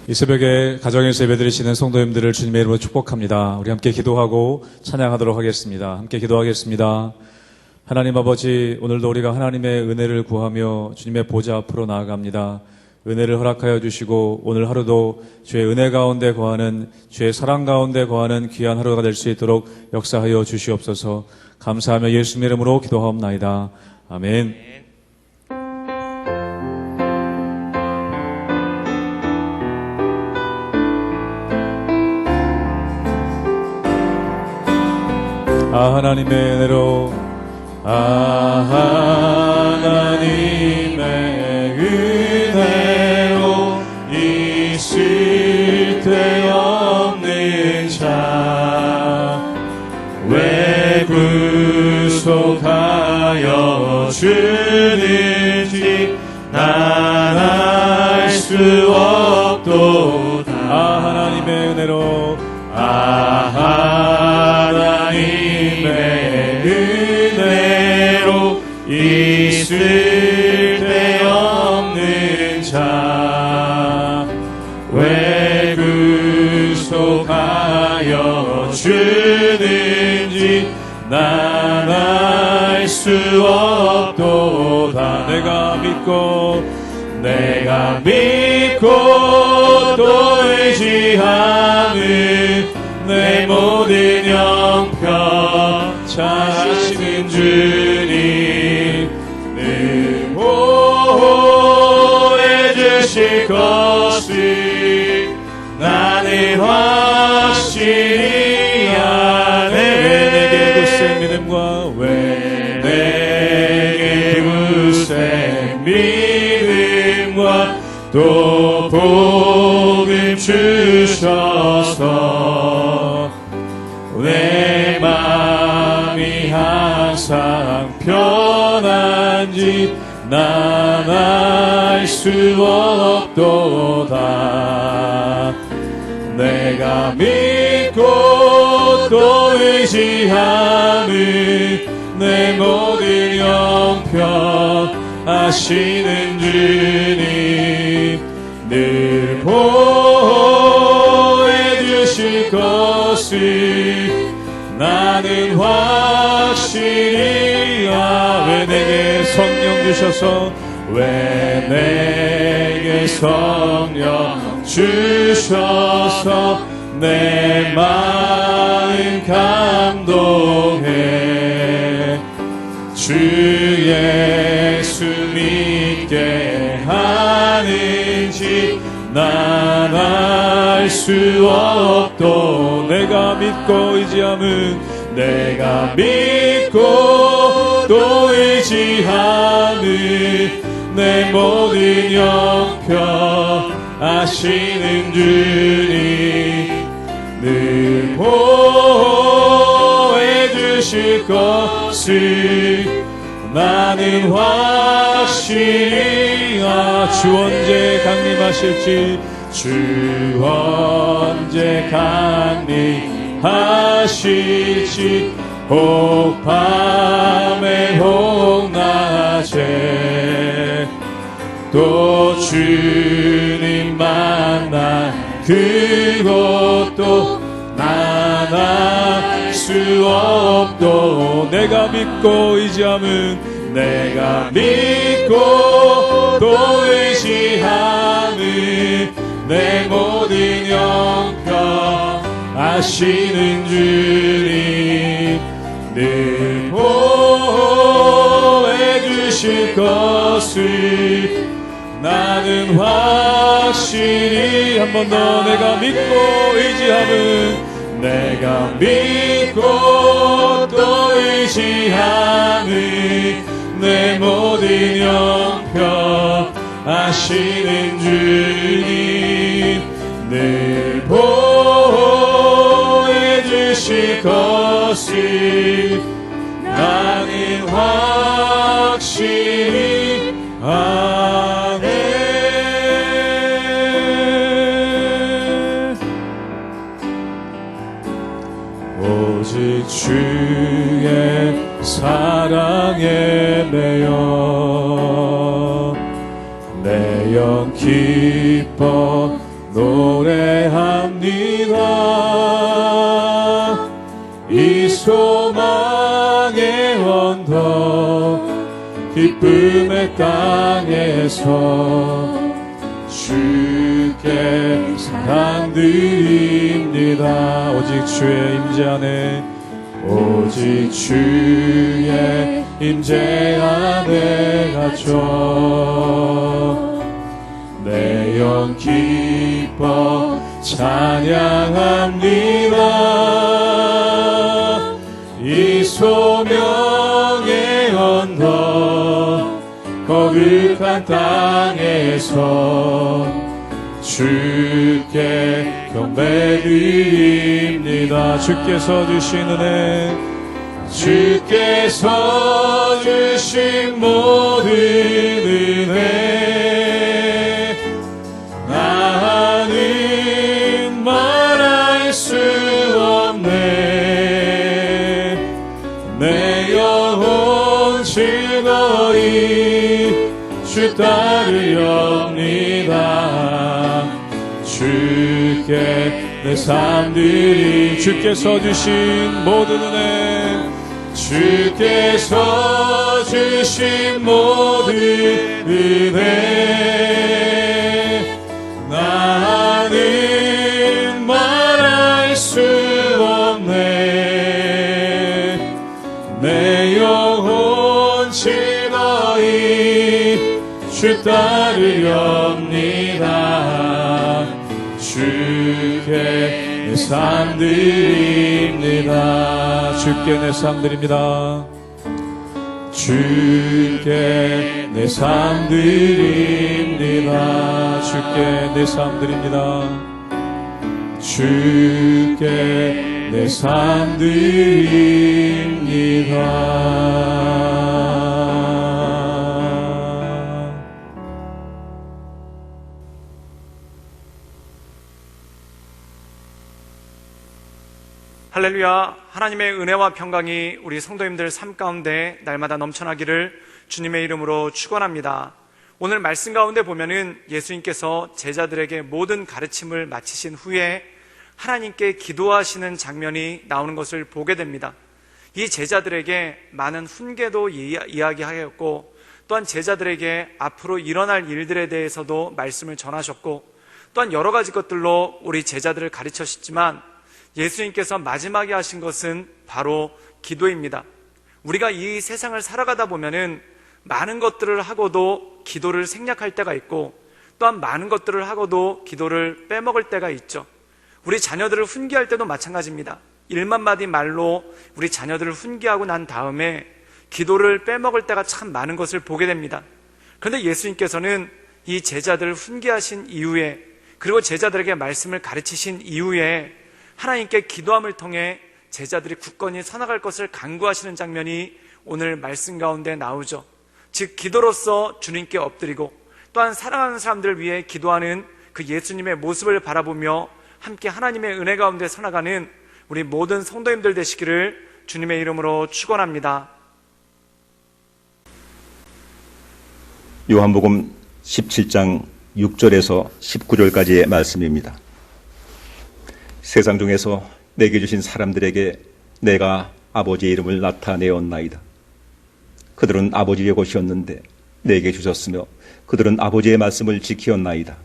이 새벽에 가정에서 예배드리시는 성도님들을 주님의 이름으로 축복합니다. 우리 함께 기도하고 찬양하도록 하겠습니다. 함께 기도하겠습니다. 하나님 아버지, 오늘도 우리가 하나님의 은혜를 구하며 주님의 보좌 앞으로 나아갑니다. 은혜를 허락하여 주시고 오늘 하루도 주의 은혜 가운데 거하는, 주의 사랑 가운데 거하는 귀한 하루가 될 수 있도록 역사하여 주시옵소서. 감사하며 예수님의 이름으로 기도하옵나이다. 아멘. 하나님의 은혜로, 하나님의 은혜로 있을 데 없는 자, 왜 구속하여 주는지 난 알 수 없도다. 하나님의 은혜로, 있을 데 없는 자, 왜 구속하여 주는지 난 알 수 없도다. 내가 믿고 또 의지하는 내 모든 형편 잘하시는 주님, 늘 보호해 주실 것을 나는 확실히 아네. 왜 내게 굳센 믿음과, 왜 내게 굳센 믿음과 또 복음 주셔서 내 마음이 항상 편한지 난 알 수 없도다. 내가 믿고 또 의지하는 내 모든 형편 아시는 주님, 늘 보호해 주실 것을 나는 확실히 왜 내게 성령 주셔서, 왜 내게 성령 주셔서 내 마음 감동해 주 예수 믿게 하는지 난 알 수 없도. 내가 믿고 의지함은, 내가 믿고 또 의지하는 내 모든 형편 아시는 주님, 늘 보호해 주실 것을 나는 확실히 주 언제 강림하실지, 주 언제 강림하실지, 혹 밤에 혹 낮에 또 주님 만나 그것도 난 알 수 없도. 내가 믿고 의지함은, 내가 믿고 또 의지하는 내 모든 형편 아시는 주님, 늘 보호해 주실 것을 나는 확실히. 한 번 더. 내가 믿고 의지함은, 내가 믿고 또 의지하는 내 모든 형편 아시는 주님, 늘 보호해 주실 것을 나는 확실히 아네. 오직 주의 사랑에 매여 내 영 기뻐 노래합니다. 이 소망의 언덕 기쁨의 땅에서 주께 사랑드립니다. 오직 주의 임재 안에, 오직 주의 임재 안에 갇혀 내 영 기뻐 찬양합니다. 이 소명의 언덕 거룩한 땅에서 주께 경배드립니다. 주께서 주신 은혜, 주께서 주신 모든 은혜 나는 말할 수 없네. 내 영혼 즐거이 주 따르렵니다. 주께 내 삶들이, 주께서 주신 모든 은혜, 주께서 주신 모든 은혜 나는 말할 수 없네. 내 영혼 즐거이 주 따르렵니다. 주께 내 삶 드립니다. 주께 내 삶 드립니다. 주께 내 삶 드립니다. 주께 내 삶 드립니다. 주께 내 삶 드립니다. 할렐루야. 하나님의 은혜와 평강이 우리 성도님들 삶 가운데 날마다 넘쳐나기를 주님의 이름으로 축원합니다. 오늘 말씀 가운데 보면은 예수님께서 제자들에게 모든 가르침을 마치신 후에 하나님께 기도하시는 장면이 나오는 것을 보게 됩니다. 이 제자들에게 많은 훈계도 이야기하였고, 또한 제자들에게 앞으로 일어날 일들에 대해서도 말씀을 전하셨고, 또한 여러 가지 것들로 우리 제자들을 가르치셨지만 예수님께서 마지막에 하신 것은 바로 기도입니다. 우리가 이 세상을 살아가다 보면은 많은 것들을 하고도 기도를 생략할 때가 있고, 또한 많은 것들을 하고도 기도를 빼먹을 때가 있죠. 우리 자녀들을 훈계할 때도 마찬가지입니다. 1만 마디 말로 우리 자녀들을 훈계하고 난 다음에 기도를 빼먹을 때가 참 많은 것을 보게 됩니다. 그런데 예수님께서는 이 제자들을 훈계하신 이후에, 그리고 제자들에게 말씀을 가르치신 이후에 하나님께 기도함을 통해 제자들이 굳건히 서나갈 것을 간구하시는 장면이 오늘 말씀 가운데 나오죠. 즉, 기도로서 주님께 엎드리고 또한 사랑하는 사람들을 위해 기도하는 그 예수님의 모습을 바라보며 함께 하나님의 은혜 가운데 서나가는 우리 모든 성도님들 되시기를 주님의 이름으로 축원합니다. 요한복음 17장 6절에서 19절까지의 말씀입니다. 세상 중에서 내게 주신 사람들에게 내가 아버지의 이름을 나타내었나이다. 그들은 아버지의 것이었는데 내게 주셨으며 그들은 아버지의 말씀을 지키었나이다.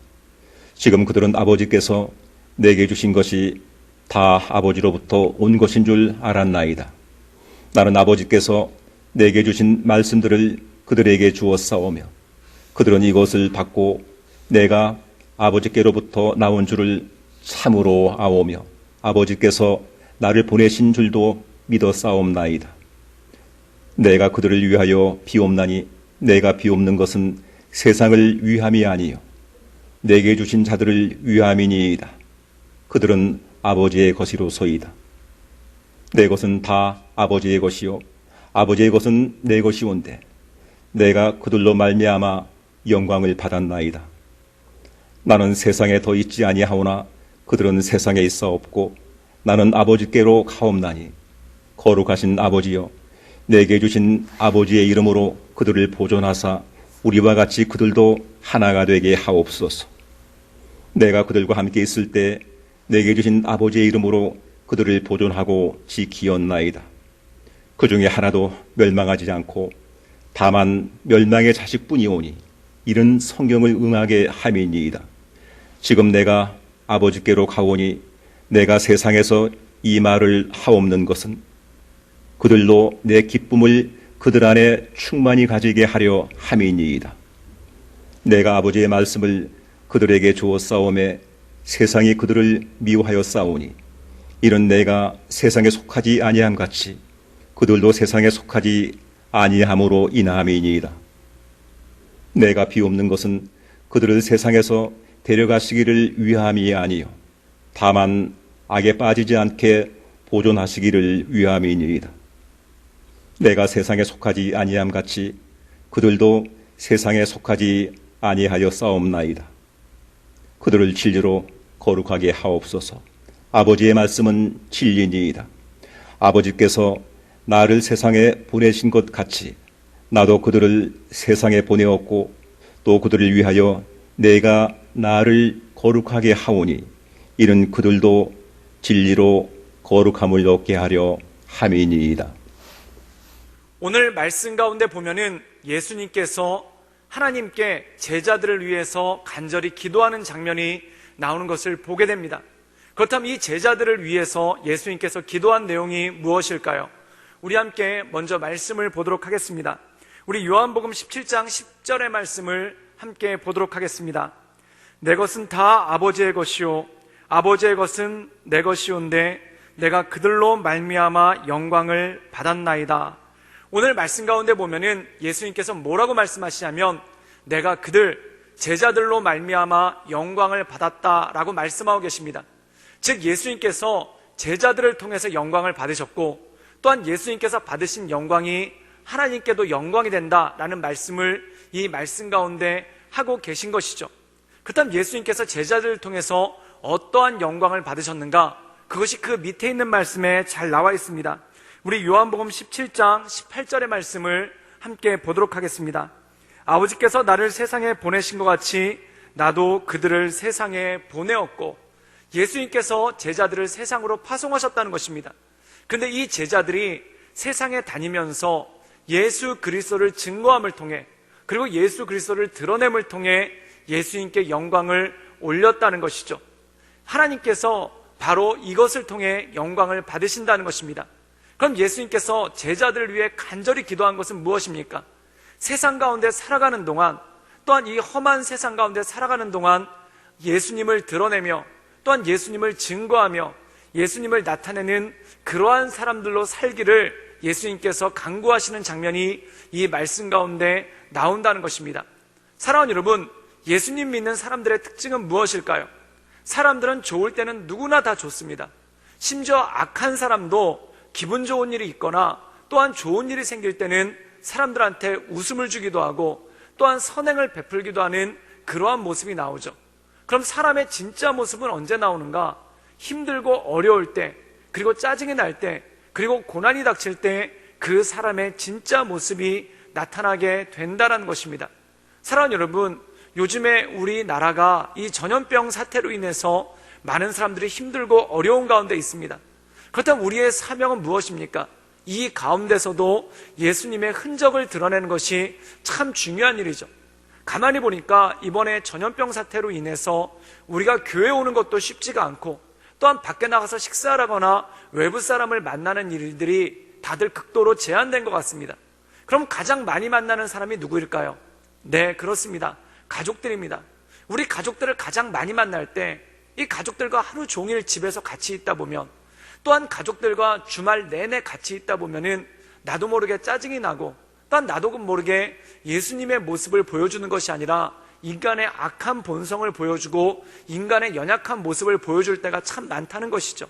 지금 그들은 아버지께서 내게 주신 것이 다 아버지로부터 온 것인 줄 알았나이다. 나는 아버지께서 내게 주신 말씀들을 그들에게 주었사오며 그들은 이것을 받고 내가 아버지께로부터 나온 줄을 참으로 아오며 아버지께서 나를 보내신 줄도 믿었사옵나이다. 내가 그들을 위하여 비옵나니 내가 비옵는 것은 세상을 위함이 아니요 내게 주신 자들을 위함이니이다. 그들은 아버지의 것이로소이다. 내 것은 다 아버지의 것이요 아버지의 것은 내 것이온데 내가 그들로 말미암아 영광을 받았나이다. 나는 세상에 더 있지 아니하오나 그들은 세상에 있어 없고 나는 아버지께로 가옵나니 거룩하신 아버지여 내게 주신 아버지의 이름으로 그들을 보존하사 우리와 같이 그들도 하나가 되게 하옵소서. 내가 그들과 함께 있을 때 내게 주신 아버지의 이름으로 그들을 보존하고 지키었나이다. 그 중에 하나도 멸망하지 않고 다만 멸망의 자식뿐이오니 이런 성경을 응하게 함이니이다. 지금 내가 아버지께로 가오니 내가 세상에서 이 말을 하옵는 것은 그들로 내 기쁨을 그들 안에 충만히 가지게 하려 함이니이다. 내가 아버지의 말씀을 그들에게 주었사오매 세상이 그들을 미워하였사오니 이는 내가 세상에 속하지 아니함 같이 그들도 세상에 속하지 아니함으로 인함이니이다. 내가 비옵는 것은 그들을 세상에서 데려가시기를 위함이 아니요 다만 악에 빠지지 않게 보존하시기를 위함이니이다. 내가 세상에 속하지 아니함 같이 그들도 세상에 속하지 아니하였사옵나이다. 그들을 진리로 거룩하게 하옵소서. 아버지의 말씀은 진리니이다. 아버지께서 나를 세상에 보내신 것 같이 나도 그들을 세상에 보내었고 또 그들을 위하여 내가 나를 거룩하게 하오니 이는 그들도 진리로 거룩함을 얻게 하려 함이니이다. 오늘 말씀 가운데 보면은 예수님께서 하나님께 제자들을 위해서 간절히 기도하는 장면이 나오는 것을 보게 됩니다. 그렇다면 이 제자들을 위해서 예수님께서 기도한 내용이 무엇일까요? 우리 함께 먼저 말씀을 보도록 하겠습니다. 우리 요한복음 17장 10절의 말씀을 함께 보도록 하겠습니다. 내 것은 다 아버지의 것이요 아버지의 것은 내 것이온데 내가 그들로 말미암아 영광을 받았나이다. 오늘 말씀 가운데 보면은 예수님께서 뭐라고 말씀하시냐면 내가 그들 제자들로 말미암아 영광을 받았다라고 말씀하고 계십니다. 즉 예수님께서 제자들을 통해서 영광을 받으셨고 또한 예수님께서 받으신 영광이 하나님께도 영광이 된다라는 말씀을 이 말씀 가운데 하고 계신 것이죠. 그렇다면 예수님께서 제자들을 통해서 어떠한 영광을 받으셨는가? 그것이 그 밑에 있는 말씀에 잘 나와 있습니다. 우리 요한복음 17장 18절의 말씀을 함께 보도록 하겠습니다. 아버지께서 나를 세상에 보내신 것 같이 나도 그들을 세상에 보내었고, 예수님께서 제자들을 세상으로 파송하셨다는 것입니다. 그런데 이 제자들이 세상에 다니면서 예수 그리스도를 증거함을 통해, 그리고 예수 그리스도를 드러냄을 통해 예수님께 영광을 올렸다는 것이죠. 하나님께서 바로 이것을 통해 영광을 받으신다는 것입니다. 그럼 예수님께서 제자들을 위해 간절히 기도한 것은 무엇입니까? 세상 가운데 살아가는 동안, 또한 이 험한 세상 가운데 살아가는 동안 예수님을 드러내며 또한 예수님을 증거하며 예수님을 나타내는 그러한 사람들로 살기를 예수님께서 간구하시는 장면이 이 말씀 가운데 나온다는 것입니다. 사랑하는 여러분, 예수님 믿는 사람들의 특징은 무엇일까요? 사람들은 좋을 때는 누구나 다 좋습니다. 심지어 악한 사람도 기분 좋은 일이 있거나 또한 좋은 일이 생길 때는 사람들한테 웃음을 주기도 하고 또한 선행을 베풀기도 하는 그러한 모습이 나오죠. 그럼 사람의 진짜 모습은 언제 나오는가? 힘들고 어려울 때, 그리고 짜증이 날 때, 그리고 고난이 닥칠 때 그 사람의 진짜 모습이 나타나게 된다는 것입니다. 사랑하는 여러분, 요즘에 우리나라가 이 전염병 사태로 인해서 많은 사람들이 힘들고 어려운 가운데 있습니다. 그렇다면 우리의 사명은 무엇입니까? 이 가운데서도 예수님의 흔적을 드러내는 것이 참 중요한 일이죠. 가만히 보니까 이번에 전염병 사태로 인해서 우리가 교회 오는 것도 쉽지가 않고 또한 밖에 나가서 식사하거나 외부 사람을 만나는 일들이 다들 극도로 제한된 것 같습니다. 그럼 가장 많이 만나는 사람이 누구일까요? 네, 그렇습니다. 가족들입니다. 우리 가족들을 가장 많이 만날 때 이 가족들과 하루 종일 집에서 같이 있다 보면, 또한 가족들과 주말 내내 같이 있다 보면은 나도 모르게 짜증이 나고 또한 나도 모르게 예수님의 모습을 보여주는 것이 아니라 인간의 악한 본성을 보여주고 인간의 연약한 모습을 보여줄 때가 참 많다는 것이죠.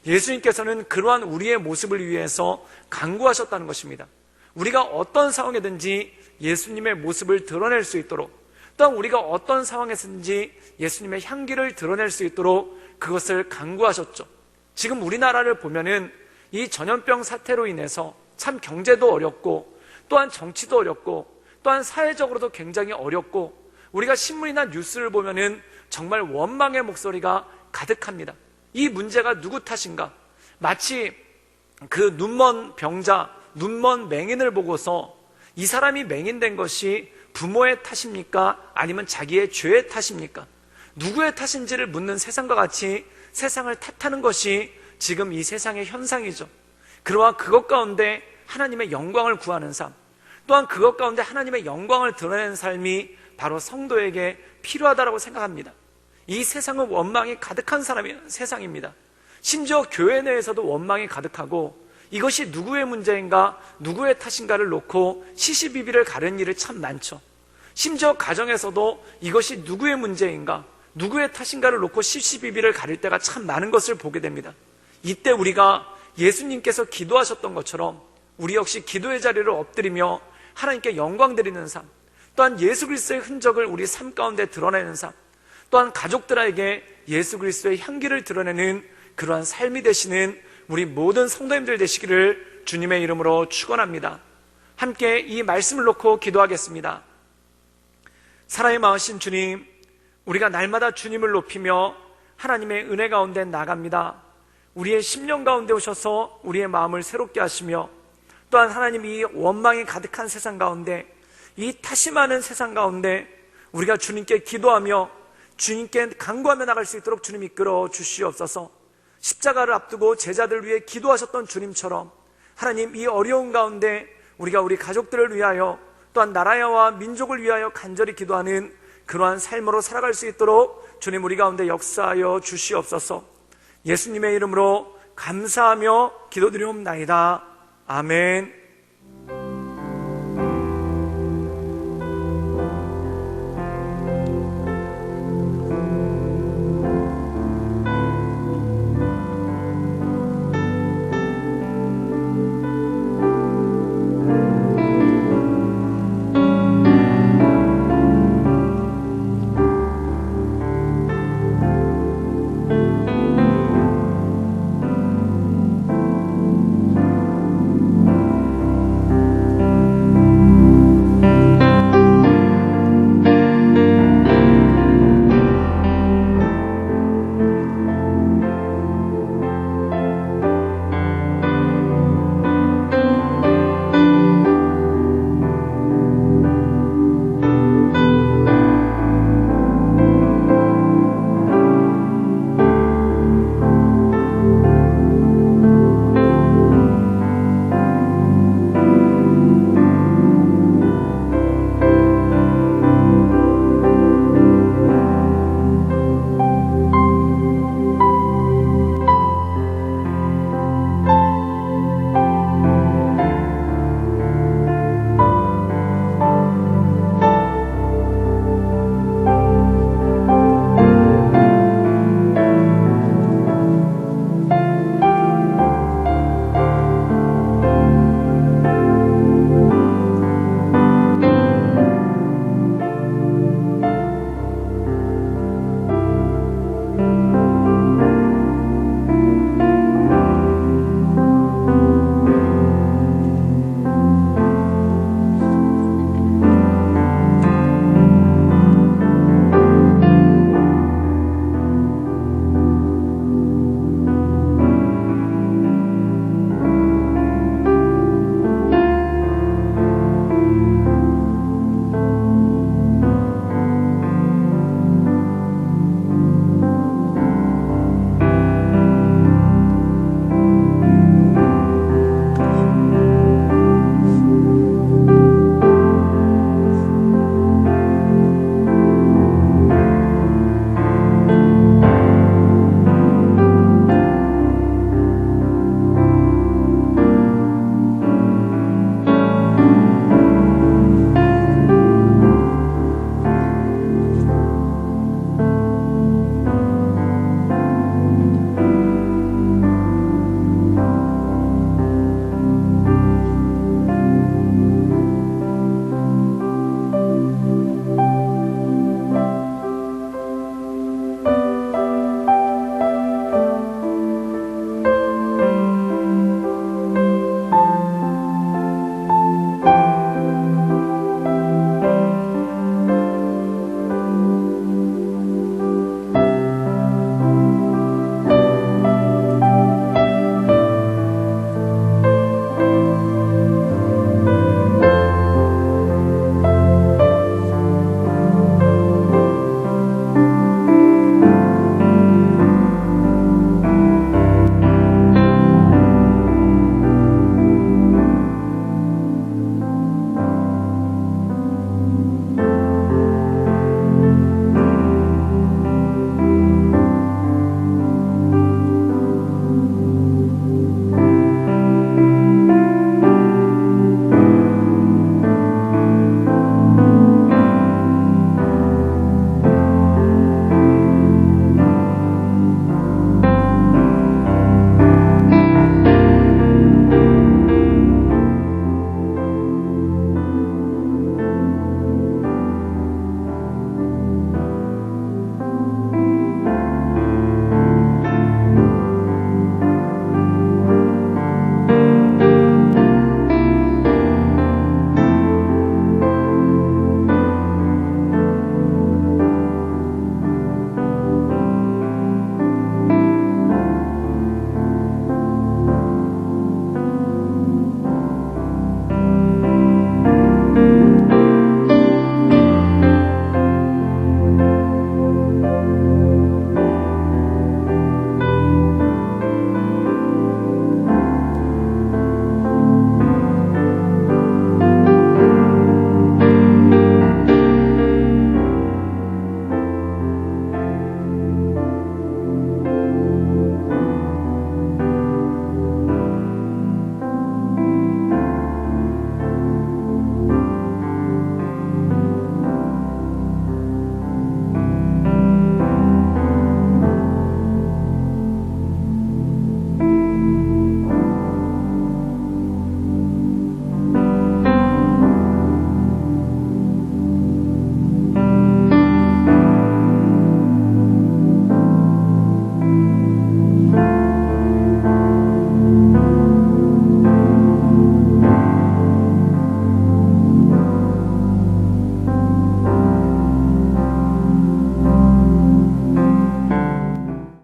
예수님께서는 그러한 우리의 모습을 위해서 간구하셨다는 것입니다. 우리가 어떤 상황이든지 예수님의 모습을 드러낼 수 있도록, 또한 우리가 어떤 상황에서든지 예수님의 향기를 드러낼 수 있도록 그것을 간구하셨죠. 지금 우리나라를 보면은 이 전염병 사태로 인해서 참 경제도 어렵고 또한 정치도 어렵고 또한 사회적으로도 굉장히 어렵고, 우리가 신문이나 뉴스를 보면은 정말 원망의 목소리가 가득합니다. 이 문제가 누구 탓인가? 마치 그 눈먼 병자, 눈먼 맹인을 보고서 이 사람이 맹인된 것이 부모의 탓입니까? 아니면 자기의 죄의 탓입니까? 누구의 탓인지를 묻는 세상과 같이 세상을 탓하는 것이 지금 이 세상의 현상이죠. 그러나 그것 가운데 하나님의 영광을 구하는 삶, 또한 그것 가운데 하나님의 영광을 드러내는 삶이 바로 성도에게 필요하다고 생각합니다. 이 세상은 원망이 가득한 세상입니다. 심지어 교회 내에서도 원망이 가득하고 이것이 누구의 문제인가, 누구의 탓인가를 놓고 시시비비를 가르는 일이 참 많죠. 심지어 가정에서도 이것이 누구의 문제인가, 누구의 탓인가를 놓고 시시비비를 가릴 때가 참 많은 것을 보게 됩니다. 이때 우리가 예수님께서 기도하셨던 것처럼 우리 역시 기도의 자리를 엎드리며 하나님께 영광 드리는 삶, 또한 예수 그리스도의 흔적을 우리 삶 가운데 드러내는 삶, 또한 가족들에게 예수 그리스도의 향기를 드러내는 그러한 삶이 되시는 우리 모든 성도님들 되시기를 주님의 이름으로 축원합니다. 함께 이 말씀을 놓고 기도하겠습니다. 사랑이 많으신 주님, 우리가 날마다 주님을 높이며 하나님의 은혜 가운데 나갑니다. 우리의 심령 가운데 오셔서 우리의 마음을 새롭게 하시며 또한 하나님 이 원망이 가득한 세상 가운데, 이 탓이 많은 세상 가운데 우리가 주님께 기도하며 주님께 간구하며 나갈 수 있도록 주님 이끌어 주시옵소서. 십자가를 앞두고 제자들을 위해 기도하셨던 주님처럼 하나님 이 어려운 가운데 우리가 우리 가족들을 위하여 또한 나라와 민족을 위하여 간절히 기도하는 그러한 삶으로 살아갈 수 있도록 주님 우리 가운데 역사하여 주시옵소서. 예수님의 이름으로 감사하며 기도드리옵나이다. 아멘.